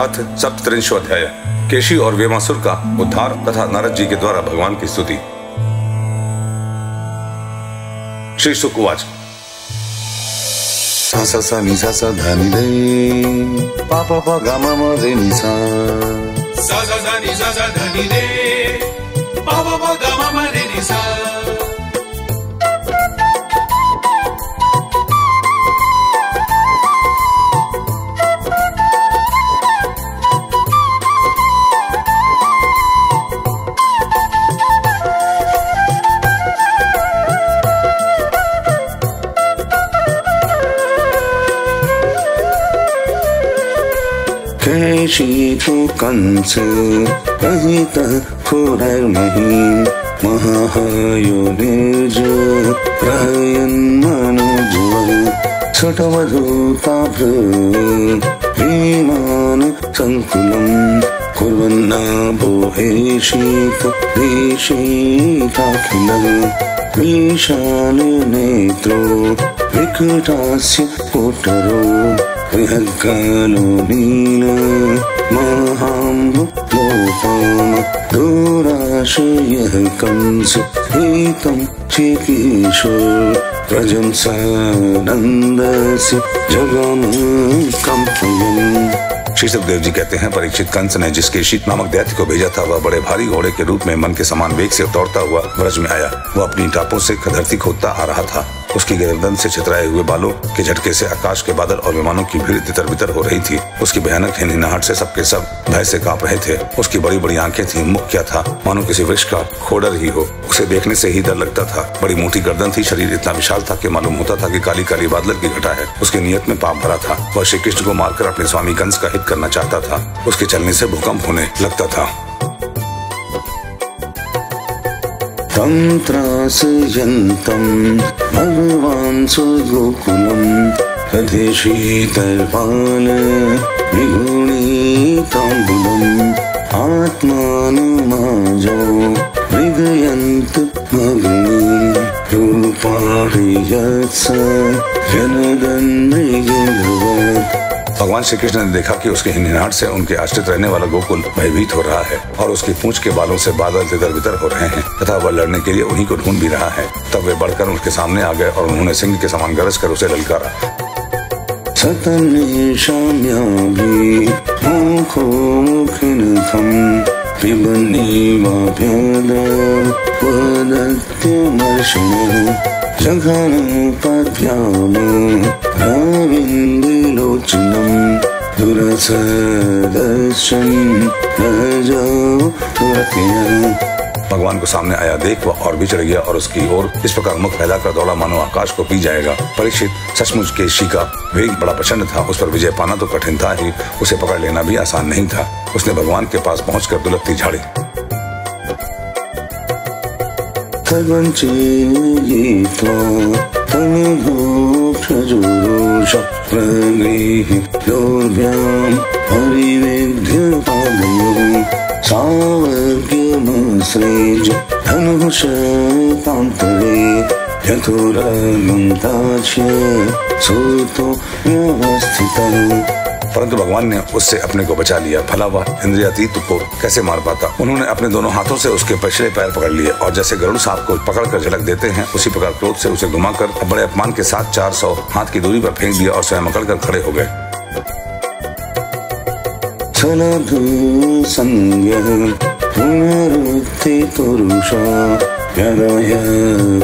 अथ सप्तत्रिंशो अध्याय। केशी और वेमासुर का उद्धार तथा नारद जी के द्वारा भगवान की स्तुति। श्री शुक उवाच। सा सा सा नि सा सा धा नि रे पा पा पा गा मा मा रे नि सा सा सा सा नि सा सा धा नि रे पा पा पा गा मा मा रे नि सा। केशी तो कंस रहित खुरमहि महायो निर्ज प्रयन मनुज छटवधूताभ्र विमान संकुलं कुर्वन्ना बोहेशीत देशीताखिलं विशाल नेत्रो विकटास्य पुटरो बृहत्कालो नील महाम्बुलोपाम दूराशयः कंस हितं चिकीर्षुर् व्रजं सानन्दस्य जगम कंपयन्। श्री सुखदेव जी कहते हैं, परीक्षित कंस ने जिस केशी नामक दैत्य को भेजा था, वह बड़े भारी घोड़े के रूप में मन के समान वेग से दौड़ता हुआ ब्रज में आया। वह अपनी टापों से धरती खोदता आ रहा था। उसकी गर्दन से छितराए हुए बालों के झटके से आकाश के बादल और विमानों की भीड़ तितर बितर हो रही थी। उसकी भयानक हिनहिनाहट से सबके सब भय से कांप रहे थे। उसकी बड़ी बड़ी आंखें थीं, मुख क्या था मानो किसी वृक्ष का खोडर ही हो। उसे देखने से ही डर लगता था। बड़ी मोटी गर्दन थी, शरीर इतना विशाल था कि मालूम होता था कि काली काली बादल की घटा है। उसकी नियत में पाप भरा था। वह श्री कृष्ण को मारकर अपने स्वामी कंस का हित करना चाहता था। उसके चलने से भूकंप होने लगता था। तंत्रासयन्तं भगवान् सुगोकुलं हृदयशीतलपाल विगुणिताम्बुलम् आत्मानमाजौ मृगयन्त मग्नि रूपाभियत्स जनगन् मृगभवत्। भगवान श्री कृष्ण ने देखा कि उसके हिनहिनाहट से उनके आश्रित रहने वाला गोकुल भयभीत हो रहा है और उसकी पूंछ के बालों से बादल तितर बितर हो रहे हैं तथा वह लड़ने के लिए उन्हीं को ढूंढ भी रहा है। तब वे बढ़कर उसके सामने आ गए और उन्होंने सिंह के समान गरज कर उसे ललकारा। भगवान को सामने आया देख वह और भी चढ़ गया और उसकी ओर इस प्रकार मुख फैलाकर दौड़ा मानो आकाश को पी जाएगा। परीक्षित सचमुच केशी का वेग बड़ा प्रचंड था। उस पर विजय पाना तो कठिन था ही, उसे पकड़ लेना भी आसान नहीं था। उसने भगवान के पास पहुंचकर दुलकती झाड़ी। सावर्ग्यमसृज धनुषतान्तरे यथोरगन्ताच्य सूतो व्यवस्थितः। परंतु भगवान ने उससे अपने को बचा लिया। भला वह इंद्रियातीत को कैसे मार पाता। उन्होंने अपने दोनों हाथों से उसके पिछले पैर पकड़ लिए और जैसे गरुड़ सांप को पकड़कर झलक देते हैं, उसी प्रकार क्रोध से उसे घुमाकर बड़े अपमान के साथ 400 हाथ की दूरी पर फेंक दिया और स्वयं अकड़कर खड़े हो गए।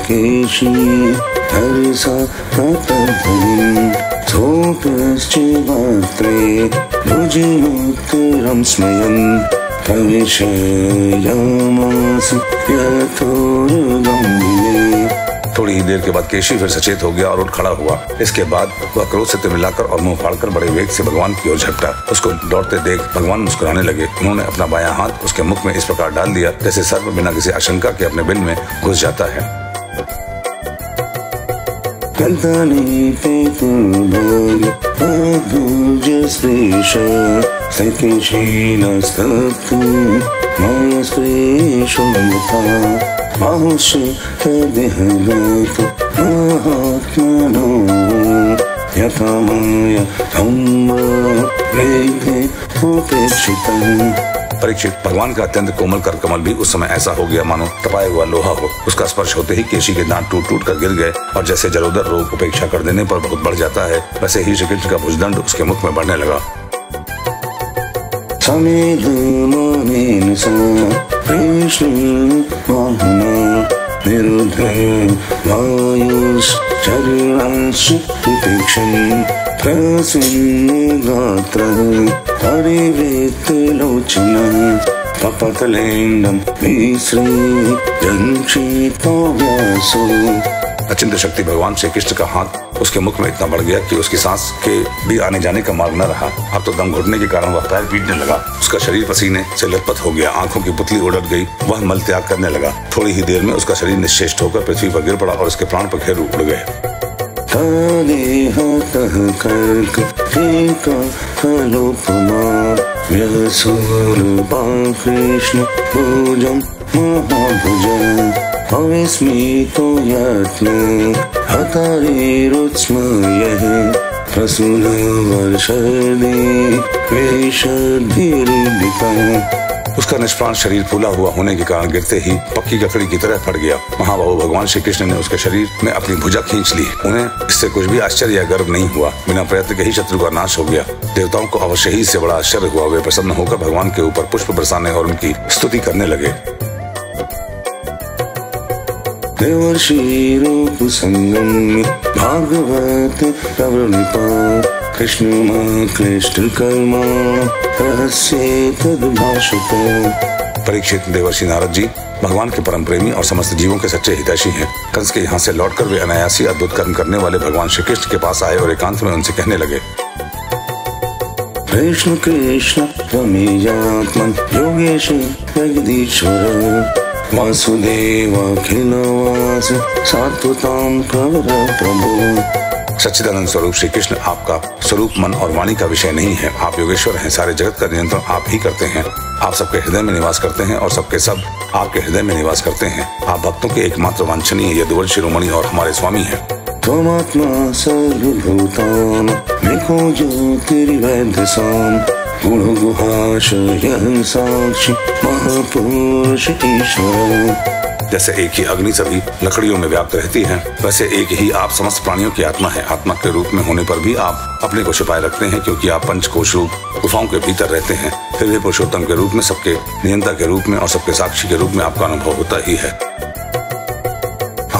केशी हर्षा सोपश्चिवात्रे भुजिमुत्तरं स्मयन् प्रविशयामास यथोरगम्भीरे। थोड़ी ही देर के बाद केशी फिर सचेत हो गया और उठ खड़ा हुआ। इसके बाद वह क्रोध से तिमिलाकर और मुंह फाड़कर बड़े वेग से भगवान की ओर झपटा। उसको दौड़ते देख भगवान मुस्कुराने लगे। उन्होंने अपना बायां हाथ उसके मुख में इस प्रकार डाल दिया जैसे सर्प बिना किसी आशंका के अपने बिल में घुस जाता है। यथा माया धम्म उपेक्षितम्। परीक्षित, भगवान का अत्यंत कोमल कर कमल भी उस समय ऐसा हो गया मानो तपाया हुआ लोहा हो। उसका स्पर्श होते ही केशी के दांत टूट टूट कर गिर गए और जैसे जलोदर रोग उपेक्षा कर देने पर बहुत बढ़ जाता है, वैसे ही श्री कृष्ण का भुजदंड उसके मुख में बढ़ने लगा। अचिंत्य शक्ति भगवान श्री कृष्ण का हाथ उसके मुख में इतना बढ़ गया कि उसकी सांस के भी आने जाने का मार्ग न रहा। अब तो दम घुटने के कारण वह पैर पीटने लगा। उसका शरीर पसीने से लथपथ हो गया, आंखों की पुतली उलट गई, वह मल त्याग करने लगा। थोड़ी ही देर में उसका शरीर निश्चेष्ट होकर पृथ्वी पर गिर पड़ा और उसके प्राण पखेरु उड़ गए। अविस्मितो यत्न हतारेरुत्स्मयः प्रसूनवर्षदे वेशधीरिदितः। उसका निष्प्राण शरीर फूला हुआ होने के कारण गिरते ही पक्की ककड़ी की तरह फट गया। महाबाहु भगवान श्री कृष्ण ने उसके शरीर में अपनी भुजा खींच ली। उन्हें इससे कुछ भी आश्चर्य या गर्व नहीं हुआ। बिना प्रयत्न के ही शत्रु का नाश हो गया। देवताओं को अवश्य ही इससे बड़ा आश्चर्य हुआ। वे प्रसन्न होकर भगवान के ऊपर पुष्प बरसाने और उनकी स्तुति करने लगे। देवर्षि रूप संगम भागवत प्रवृणिपा कृष्ण क्लिष्ट कर्मा रहस्य तद्भाषित। परीक्षित, देवर्षि नारद जी भगवान के परम प्रेमी और समस्त जीवों के सच्चे हितैषी हैं। कंस के यहाँ से लौटकर वे अनायासी अद्भुत कर्म करने वाले भगवान श्री कृष्ण के पास आए और एकांत में उनसे कहने लगे। कृष्ण कृष्ण रमेयात्मन योगेश जगदीश्वर वासुदेवाखिलवास सात्वतां प्रवर प्रभु। सच्चिदानंद स्वरूप श्री कृष्ण आपका स्वरूप मन और वाणी का विषय नहीं है। आप योगेश्वर हैं। सारे जगत का नियंत्रण आप ही करते हैं। आप सबके हृदय में निवास करते हैं और सबके सब आपके हृदय में निवास करते हैं। आप भक्तों के एकमात्र वांछनीय यदुवंश शिरोमणि और हमारे स्वामी हैं। त्वमात्मा सर्वभूतानां निको ज्योतिर्वैद्यसाम् गुणगुहाशयः साक्षी महापुरुष ईश्वर। जैसे एक ही अग्नि सभी लकड़ियों में व्याप्त रहती है, वैसे एक ही आप समस्त प्राणियों की आत्मा है। आत्मा के रूप में होने पर भी आप अपने को छिपाए रखते हैं, क्योंकि आप पंचकोश रूप गुफाओं के भीतर रहते हैं। फिर भी पुरुषोत्तम के रूप में, सबके नियंता के रूप में और सबके साक्षी के रूप में आपका अनुभव होता ही है।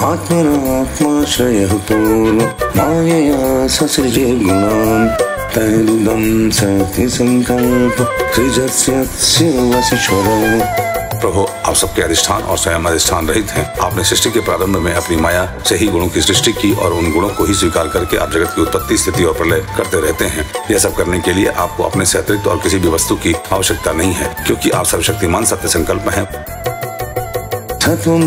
आत्मनात्माश्रयः पूर्व मायया ससृजे गुणान् तैरुदं सति संकल्प सृजस्य वसीश्वर। प्रभु, आप सबके अधिष्ठान और स्वयं अधिष्ठान रहित हैं। आपने सृष्टि के प्रारंभ में अपनी माया से ही गुणों की सृष्टि की और उन गुणों को ही स्वीकार करके आप जगत की उत्पत्ति, स्थिति और प्रलय करते रहते हैं। यह सब करने के लिए आपको अपने से अतिरिक्त और किसी भी वस्तु की आवश्यकता नहीं है, क्योंकि आप सर्वशक्तिमान सत्य संकल्प हैं। सत्वं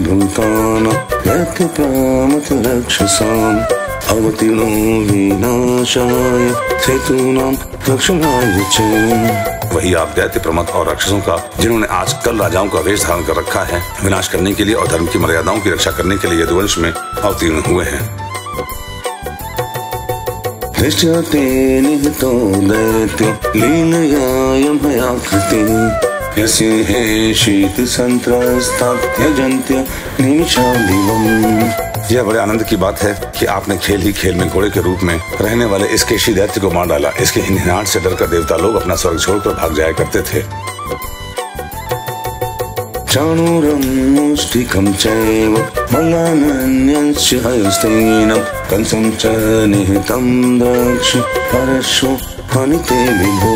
भूतानां यत् प्रमथ रक्षसाम् अवतीर्णो विनाशाय सेतूनां रक्षणाय च। वही आप दैत्य, प्रमथ और राक्षसों का, जिन्होंने आज कल राजाओं का वेश धारण कर रखा है, विनाश करने के लिए और धर्म की मर्यादाओं की रक्षा करने के लिए यदुवंश में अवतीर्ण हुए हैं। दृश्यते निहितो दैत्यो लीलयायं हयाकृतिः यस्य हे शीत संत्रस्ता यजन्त्य निमिषादिवम्। यह बड़े आनंद की बात है कि आपने खेल ही खेल में घोड़े के रूप में रहने वाले इस केशी दैत्य को मार डाला। इसके हिनहिनाहट से डरकर देवता लोग अपना स्वर्ग छोड़कर भाग जाया करते थे। चाणूरं मुष्टिकं चैव बलानन्यश्च हयस्तेनं कंसं च निहितं दक्ष परशो हनिते विभो।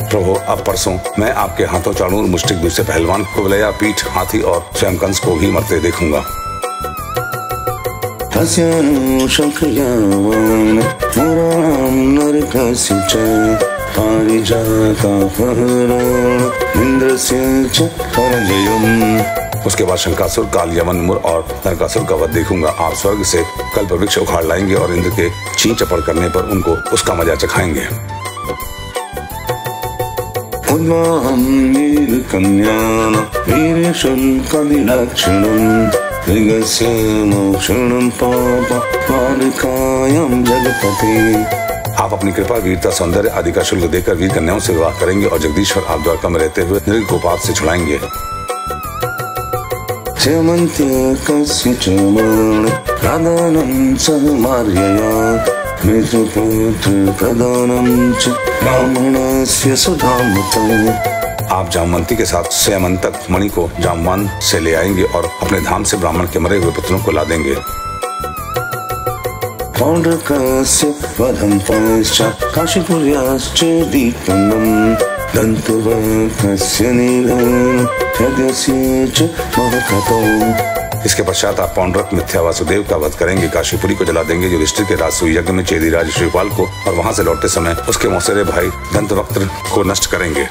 प्रभु, अब परसों मैं आपके हाथों चाणूर, मुष्टिक, दूसरे पहलवान, कुवलया, पीठ, हाथी और स्वयं कंस को भी मरते देखूंगा। शंखयावान मुराणां नरकस्य च पारिजातापहरण इंद्रस्य च पराजयम्। उसके बाद शंकासुर, काल, यमन, मुर और नरकासुर का वध देखूंगा। आप स्वर्ग से कल्प वृक्ष उखाड़ लाएंगे और इंद्र के छीं चपड़ करने पर उनको उसका मजा चखाएंगे। उद्वाहं वीरकन्यानां वीरशुल्कविलक्षणम् ऋगस्य मोक्षणं पापपालिकायां जगपते। आप अपनी कृपा, वीरता, सौंदर्य आदि का शुल्क देकर वीर कन्याओं से विवाह करेंगे और जगदीश्वर आप द्वारका में रहते हुए नृगोपात से छुड़ाएंगे। आप जामवंती के साथ स्यमंतक मणि को जामवान से ले आएंगे और अपने धाम से ब्राह्मण के मरे हुए पुत्रों को ला देंगे। पौंड्रकस्य वधं पश्चात् काशीपुर्याश्च दीपनम् दन्तवक्त्रस्य नीलं हृदयस्य च महकतौ। इसके पश्चात आप पौंड्रक मिथ्या वासुदेव का वध करेंगे, काशीपुरी को जला देंगे, युधिष्ठिर के राजसूय यज्ञ में चेदीराज शिशुपाल को और वहां से लौटते समय उसके मौसेरे भाई दंतवक्त्र को नष्ट करेंगे।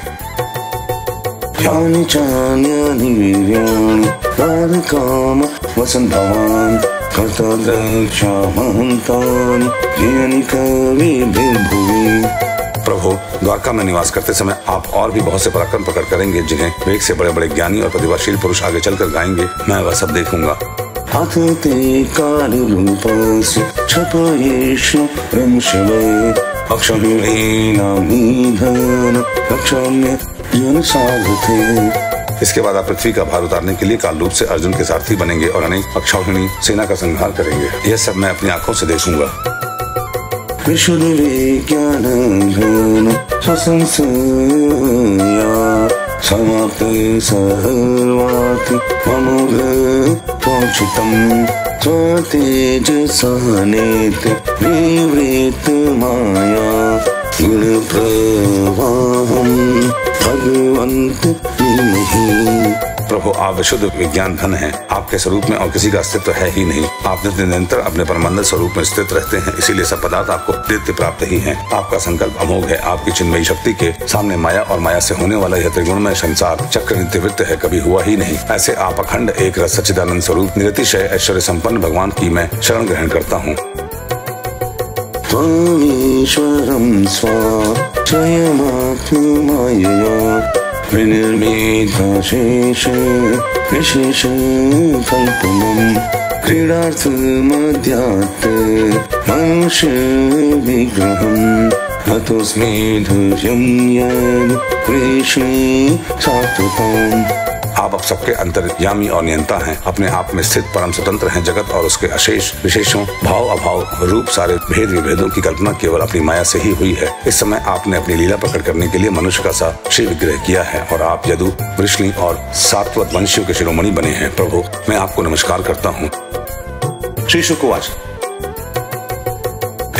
यानि चान्यानि वीर्याणि राधकाम वसन्तवान् कर्तद्रक्षा महन्तानि यानि कविभिर्भुवि। प्रभु, द्वारका में निवास करते समय आप और भी बहुत से पराक्रम प्रकट करेंगे जिन्हें वेग से बड़े बड़े ज्ञानी और प्रतिभाशील पुरुष आगे चलकर गाएंगे। मैं वह सब देखूंगा। अथ ते कालरूपस्य क्षपयेषु रंशवे अक्षौहिणीनामीधन रक्षाम्य जनसाधते। इसके बाद आप पृथ्वी का भार उतारने के लिए काल रूप से अर्जुन के सारथी बनेंगे और अनेक अक्षौहिणी सेना का संहार करेंगे। यह सब मैं अपनी आंखों से देखूंगा। विशुद्धविज्ञानघन स्वसंशया समाप्ते सर्वाति अमोघतोचितम् स्वतेजसनेत विवृत माया गुणप्रवाहम् भगवन्त धीमहि। प्रभु, आप विशुद्ध विज्ञान धन हैं। आपके स्वरूप में और किसी का अस्तित्व है ही नहीं। आप निरंतर अपने परमानंद स्वरूप में स्थित रहते हैं, इसीलिए सब पदार्थ आपको नित्य प्राप्त ही हैं। आपका संकल्प अमोघ है। आपकी चिन्मयी शक्ति के सामने माया और माया से होने वाला यह त्रिगुणमय संसार चक्र नित्यवृत्त है, कभी हुआ ही नहीं। ऐसे आप अखंड एक रस सच्चिदानंद स्वरूप निरतिशय ऐश्वर्य संपन्न भगवान की मैं शरण ग्रहण करता हूँ। त्वमीश्वरं स्वयमात्ममायया विनिर्मितशेष विशेष कल्पनम् क्रीडार्थमध्यात् मनुष्य विग्रहम् हतोऽस्मि धैर्यं यद् कृष्णे सात्वतम्। आप अब सबके अंतर्यामी और नियंता हैं। अपने आप में स्थित परम स्वतंत्र हैं। जगत और उसके अशेष विशेषों, भाव अभाव, रूप, सारे भेद विभेदों की कल्पना केवल अपनी माया से ही हुई है। इस समय आपने अपनी लीला प्रकट करने के लिए मनुष्य का सा श्री विग्रह किया है और आप यदु, वृष्णि और सात्वत वंशियों के शिरोमणि बने हैं। प्रभु, मैं आपको नमस्कार करता हूँ। श्री शुकवाच।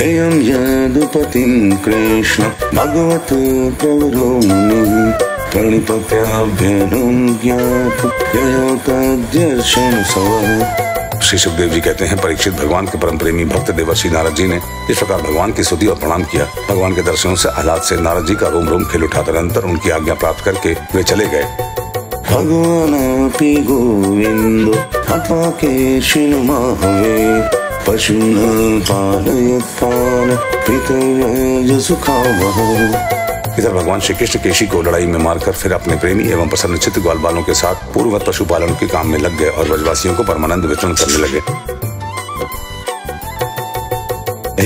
एयं यदुपतिं कृष्ण भगवत प्रवरो मुनिः श्री सुखदेव जी कहते हैं, परीक्षित, भगवान के परम प्रेमी भक्त देवर्षि नारद जी ने इस प्रकार भगवान की स्तुति और प्रणाम किया। भगवान के दर्शनों से आह्लाद से नारद जी का रोम रोम खिल उठा। तदनंतर उनकी आज्ञा प्राप्त करके वे चले गए। भगवानपि गोविंदो अथवा केशिन्माहवे पशून् पालयत्तान् पितृव्य सुखावह। इधर भगवान श्री कृष्ण केशी को लड़ाई में मारकर फिर अपने प्रेमी एवं प्रसन्नचित्त ग्वाल बालों के साथ पूर्ववत पशुपालन के काम में लग गए और ब्रजवासियों को परमानंद वितरण करने लगे।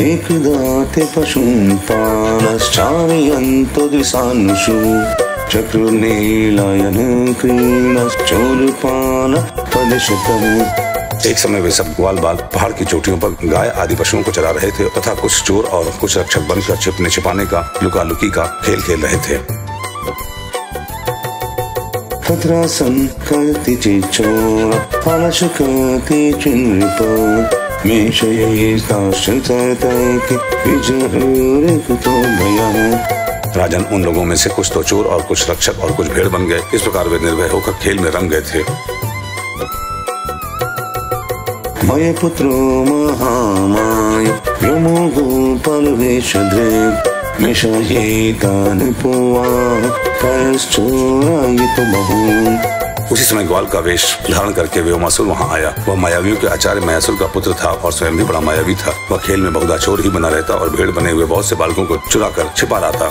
एकदा पशून् पालश्चारयन्तो द्विसानुषु चक्रुर्नीलायन क्रीडश्चोरपाल पदशतम्। एक समय वे सब ग्वाल बाल पहाड़ की चोटियों पर गाय आदि पशुओं को चरा रहे थे तथा कुछ चोर और कुछ रक्षक बनकर छिपने छिपाने का, लुका लुकी का खेल खेल रहे थे। तत्रासन् करति चोर अलशकति चिन्नृप मेषयैस्ताश्रितैके विजहुर्कुतो भयः। राजन, उन लोगों में से कुछ तो चोर और कुछ रक्षक और कुछ भेड़ बन गए। इस प्रकार वे निर्भय होकर खेल में रंग गए थे। मय पुत्रो महामाय व्योमोगो परवेशदृक् मिषयेतानुपुवाः कयश्चोरायितो बहु। उसी समय ग्वाल का वेश धारण करके व्योमासुर वहां आया। वह मायावियों के आचार्य मयासुर का पुत्र था और स्वयं भी बड़ा मायावी था। वह खेल में बहुधा चोर ही बना रहता और भेड़ बने हुए बहुत से बालकों को चुरा कर छिपा रहा था।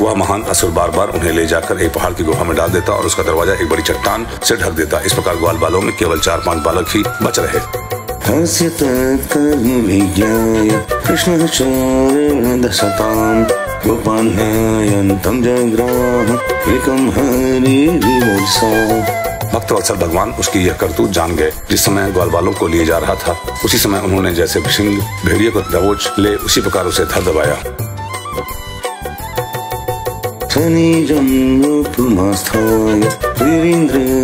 वह महान असुर बार बार उन्हें ले जाकर एक पहाड़ की गुफा में डाल देता और उसका दरवाजा एक बड़ी चट्टान से ढक देता। इस प्रकार ग्वाल बालों में केवल 4-5 बालक ही बच रहे। कृष्ण दशताम गोपान्यंतम जयग्राह एकम हरिर्विमोचसा। भक्त वत्सल भगवान उसकी यह करतूत जान गए। जिस समय ग्वाल बालों को लिए जा रहा था उसी समय उन्होंने जैसे सिंह भेड़िए को दबोच ले उसी प्रकार उसे धर दबाया।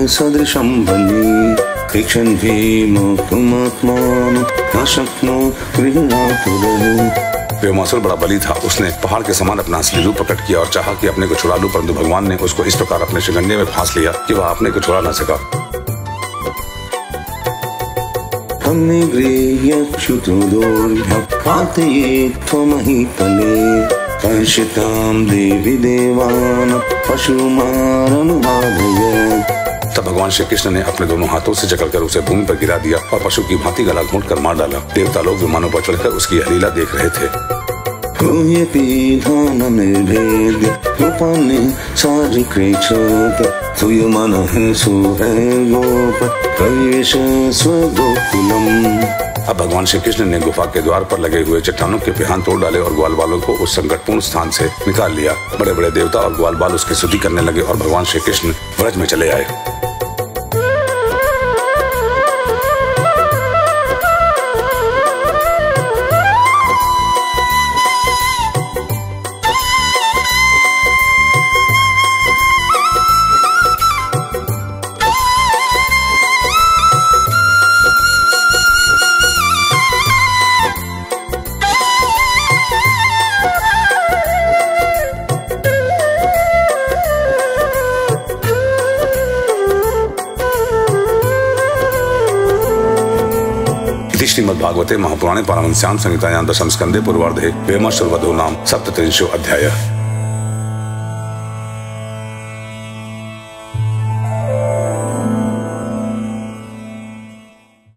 सदृशं बली कृष्ण भीमोत्तमात्मान नाशक्नो गृह्णातुरः। भीमासुर बड़ा बली था। उसने पहाड़ के समान अपना असली रूप प्रकट किया और चाहा कि अपने को छुड़ा लूं, परंतु भगवान ने उसको इस प्रकार अपने शिकंजे में फांस लिया कि वह अपने को छुड़ा न सका। हमने देवी देवान पशुमारनुवादयत्। तब भगवान श्री कृष्ण ने अपने दोनों हाथों से जकड़कर उसे भूमि पर गिरा दिया और पशु की भांति गला घोंट कर मार डाला। देवता लोग विमानों पर चढ़कर उसकी यह लीला देख रहे थे। अब भगवान श्री कृष्ण ने गुफा के द्वार पर लगे हुए चट्टानों के पिहान तोड़ डाले और ग्वाल बालों को उस संकटपूर्ण स्थान से निकाल लिया। बड़े बड़े देवता और ग्वाल बाल उसकी स्तुति करने लगे और भगवान श्री कृष्ण व्रज में चले आए। श्रीमद्भागवते महापुराणे पारमहंस्यां संहितायां दशम स्कंदे पूर्वार्धे भीमासुरवधो नाम 37 अध्यायः।